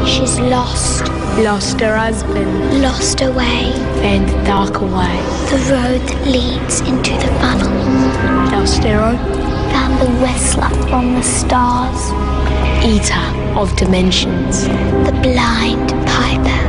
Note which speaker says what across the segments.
Speaker 1: She's lost.
Speaker 2: Lost her husband.
Speaker 1: Lost her way.
Speaker 2: Found the darker way.
Speaker 1: The road that leads into the funnel.
Speaker 2: Lost hero.
Speaker 1: Found the wrestler from the stars.
Speaker 2: Eater of dimensions.
Speaker 1: The blind piper.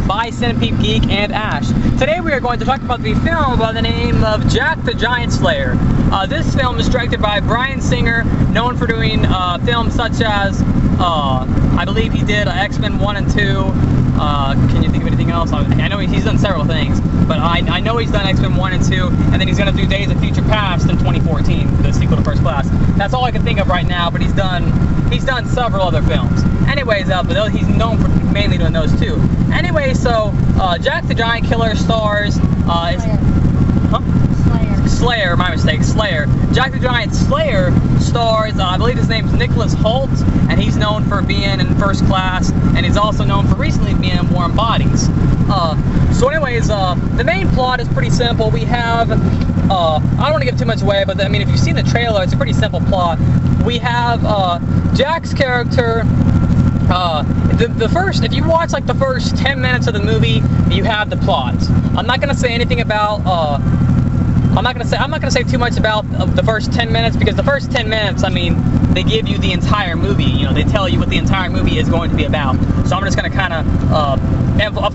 Speaker 3: By Centipede Geek and Ash. Today we are going to talk about the film by the name of Jack the Giant Slayer. This film is directed by Bryan Singer, known for doing films such as, I believe he did X-Men 1 and 2. Can you think of anything else? I know he's done several things, but I know he's done X-Men 1 and 2, and then he's going to do Days of Future Past in 2014, the sequel to First Class. That's all I can think of right now, but he's done several other films. Anyways, but he's known for mainly doing those two. Anyway, so Jack the Giant Killer stars Slayer, my mistake, Slayer. Jack the Giant Slayer stars, I believe his name's Nicholas Hoult, and he's known for being in First Class, and he's also known for recently being in Warm Bodies. So anyways, the main plot is pretty simple. We have, I don't want to give too much away, but I mean, if you've seen the trailer, it's a pretty simple plot. We have Jack's character. If you watch like the first 10 minutes of the movie, you have the plot. I'm not gonna say anything about. I'm not gonna say too much about the first 10 minutes, because the first 10 minutes, I mean, they give you the entire movie. You know, they tell you what the entire movie is going to be about. So I'm just gonna kind of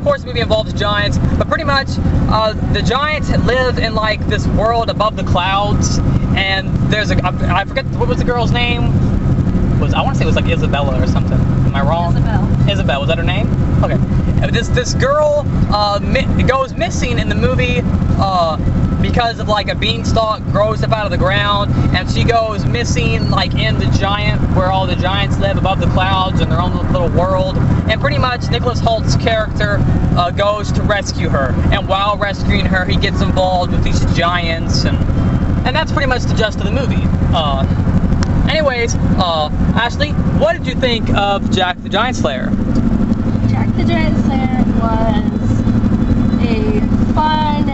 Speaker 3: course, the movie involves giants, but pretty much the giants live in like this world above the clouds, and there's I forget what was the girl's name. I want to say it was like Isabella or something. Am I wrong? Isabel, was that her name? Okay. This girl goes missing in the movie because of like a beanstalk grows up out of the ground, and she goes missing like in the giant, where all the giants live above the clouds in their own little world. And pretty much Nicholas Hoult's character goes to rescue her, and while rescuing her, he gets involved with these giants, and that's pretty much the gist of the movie. Anyways, Ashley, what did you think of Jack the Giant Slayer?
Speaker 4: Jack the Giant Slayer was a fun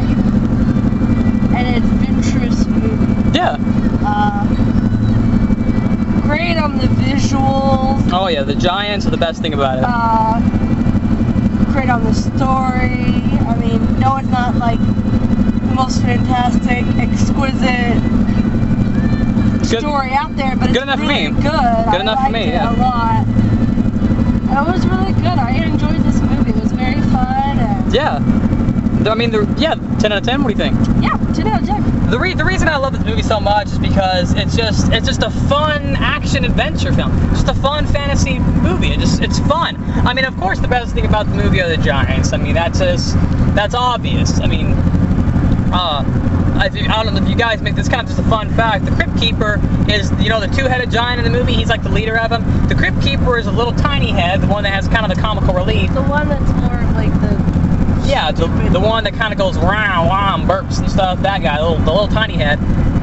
Speaker 4: and adventurous movie.
Speaker 3: Yeah.
Speaker 4: Great on the visuals.
Speaker 3: Oh yeah, the giants are the best thing about it.
Speaker 4: Great on the story. I mean, no, it's not like the most fantastic, exquisite story out there, but it's
Speaker 3: good enough
Speaker 4: really
Speaker 3: for me.
Speaker 4: Good.
Speaker 3: Good enough for me, yeah.
Speaker 4: A lot. It was really good. I enjoyed this movie. It was very fun. And
Speaker 3: yeah. I mean, 10 out of 10. What do you think?
Speaker 4: Yeah, 10 out of 10.
Speaker 3: The reason I love this movie so much is because it's just a fun action adventure film. Just a fun fantasy movie. It's fun. I mean, of course, the best thing about the movie are the giants. I mean, that's obvious. I mean, I don't know if you guys make this kind of just a fun fact. The Crypt Keeper is, you know, the two-headed giant in the movie. He's like the leader of them. The Crypt Keeper is a little tiny head, the one that has kind of the comical relief.
Speaker 4: The one that's more like the...
Speaker 3: Yeah, the one that kind of goes wow, wow, and burps and stuff. That guy, the little tiny head.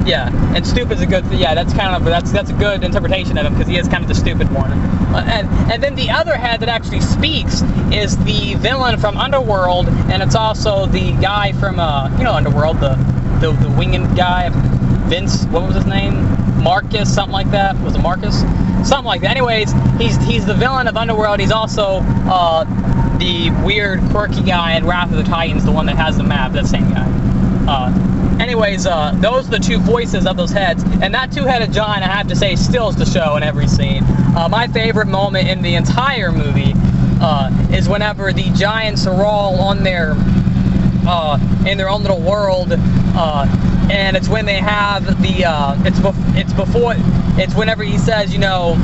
Speaker 3: Yeah, and stupid's a good. Yeah, that's a good interpretation of him, because he is kind of the stupid one. And then the other head that actually speaks is the villain from Underworld, and it's also the guy from Underworld, the winged guy, Vince. What was his name? Marcus, something like that. Was it Marcus? Something like that. Anyways, he's the villain of Underworld. He's also the weird, quirky guy in Wrath of the Titans, the one that has the map. That same guy. Anyways, those are the two voices of those heads, and that two-headed giant, I have to say, steals the show in every scene. My favorite moment in the entire movie is whenever the giants are all on their in their own little world, and it's when they have the it's whenever he says, you know,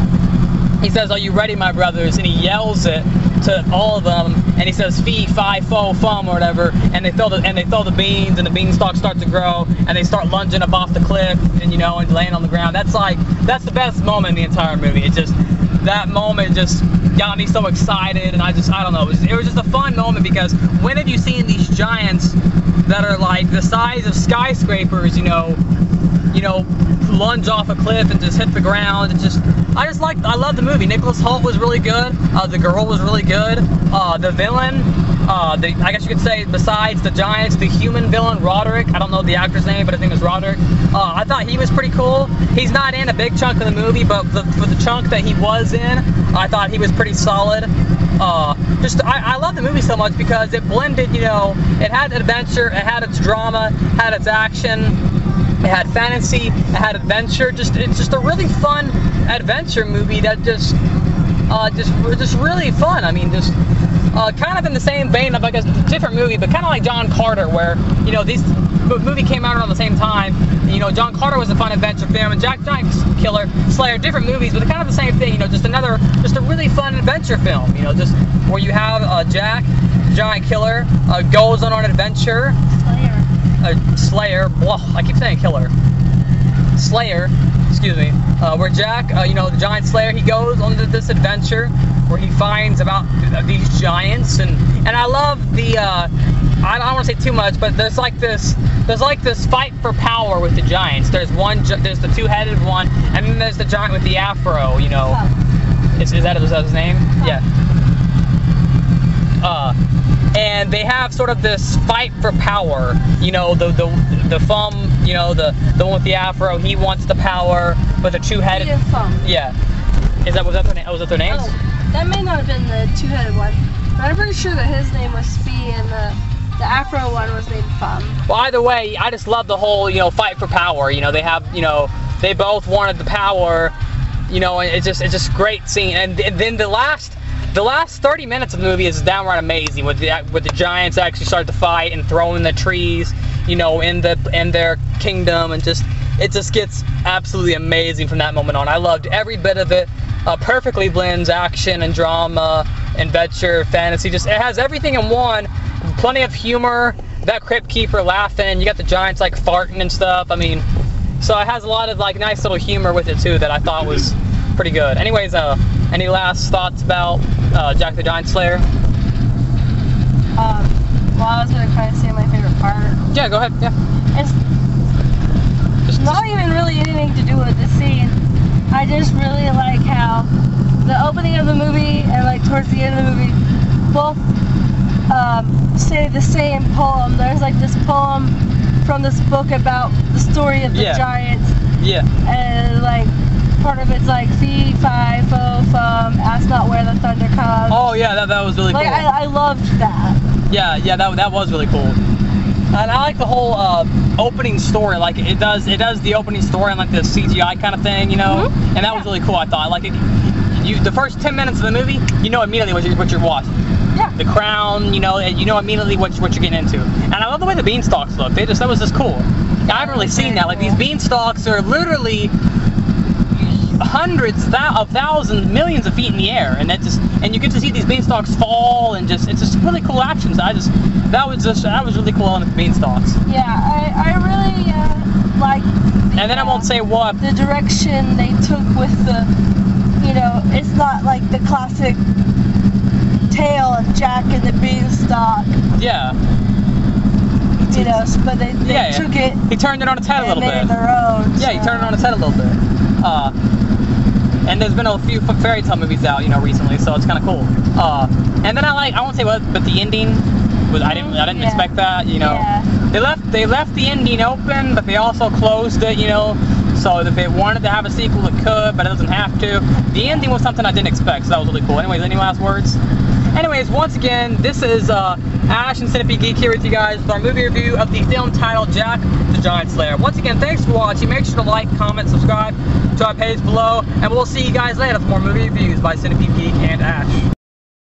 Speaker 3: he says, "Are you ready, my brothers?" and he yells it to all of them, and he says, "Fee, fi, fo, fum," or whatever, and they throw the beans, and the beanstalks start to grow, and they start lunging up off the cliff, and you know, and laying on the ground. That's the best moment in the entire movie. It just, that moment just got me so excited, and I don't know, it was just a fun moment, because when have you seen these giants that are like the size of skyscrapers, you know, lunge off a cliff and just hit the ground? It's just, I love the movie. Nicholas Hoult was really good. The girl was really good. The villain, I guess you could say, besides the giants, the human villain, Roderick. I don't know the actor's name, but his name is Roderick. I thought he was pretty cool. He's not in a big chunk of the movie, but for the chunk that he was in, I thought he was pretty solid. I love the movie so much because it blended, you know, it had adventure, it had its drama, had its action, it had fantasy, it had adventure. It's just a really fun adventure movie that just really fun. I mean, just kind of in the same vein of, I guess, a different movie, but kind of like John Carter, where, you know, these movie came out around the same time. You know, John Carter was a fun adventure film, and Jack the Giant Killer, Slayer, different movies, but kind of the same thing. You know, just a really fun adventure film. You know, just where you have Jack the Giant Killer goes on an adventure. Slayer. Whoa, I keep saying killer. Slayer, excuse me. Where Jack, you know, the giant slayer, he goes on this adventure where he finds about these giants, and I love the, I don't want to say too much, but there's like this fight for power with the giants. There's the two-headed one, and then there's the giant with the afro, you know. Is that his name? Yeah. And they have sort of this fight for power. You know, the Fum, you know, the one with the afro, he wants the power, but the two-headed. Yeah. Was that their name? Was that their names?
Speaker 4: Oh, that may not have been the two-headed one, but I'm pretty sure that his name was Fee and the afro one was named Fum. Well,
Speaker 3: either way, I just love the whole, you know, fight for power. You know, they have, you know, they both wanted the power. You know, and it's just great scene. And then the last 30 minutes of the movie is downright amazing, with the giants actually start to fight and throwing the trees, you know, in their kingdom, and it just gets absolutely amazing from that moment on. I loved every bit of it. Perfectly blends action and drama, adventure, fantasy. It has everything in one. Plenty of humor. That Crypt Keeper laughing. You got the giants like farting and stuff. I mean, so it has a lot of like nice little humor with it too that I thought was pretty good. Anyways, any last thoughts about Jack the Giant Slayer?
Speaker 4: Well, I was gonna try to say my favorite part.
Speaker 3: Yeah, go ahead. Yeah.
Speaker 4: It's not even really anything to do with the scene. I just really like how the opening of the movie and like towards the end of the movie both say the same poem. There's like this poem from this book about the story of the giants. Yeah. And like part of it's like fee, fi, fo, fum, ask not where the thunder comes.
Speaker 3: Oh yeah, that was really cool.
Speaker 4: Like I loved that.
Speaker 3: Yeah, that was really cool. And I like the whole opening story. Like it does the opening story in like the CGI kind of thing, you know. Mm-hmm. And that was really cool. I thought, like, the first 10 minutes of the movie, you know immediately what you're watching. Yeah. The crown, you know immediately what you're getting into. And I love the way the beanstalks look. That was just cool. I haven't really seen that. Like, these beanstalks are literally hundreds of thousands, millions of feet in the air, and you get to see these beanstalks fall, and it's just really cool action. So that was really cool on the beanstalks.
Speaker 4: Yeah, I really like.
Speaker 3: And then I won't say what
Speaker 4: the direction they took with the, you know, it's not like the classic tale of Jack and the Beanstalk.
Speaker 3: Yeah.
Speaker 4: You know, but they took it.
Speaker 3: He turned it on its head a little bit.
Speaker 4: Made it their own.
Speaker 3: Yeah, he turned it on its head a little bit. And there's been a few fairy tale movies out, you know, recently, so it's kind of cool. And then I won't say what, but the ending was, I didn't expect that, you know. Yeah. They left the ending open, but they also closed it, you know. So if they wanted to have a sequel, it could, but it doesn't have to. The ending was something I didn't expect, so that was really cool. Anyways, any last words? Anyways, once again, this is Ash and Centipede Geek here with you guys with our movie review of the film titled Jack the Giant Slayer. Once again, thanks for watching. Make sure to like, comment, subscribe to our page below, and we'll see you guys later for more movie reviews by Centipede Geek and Ash.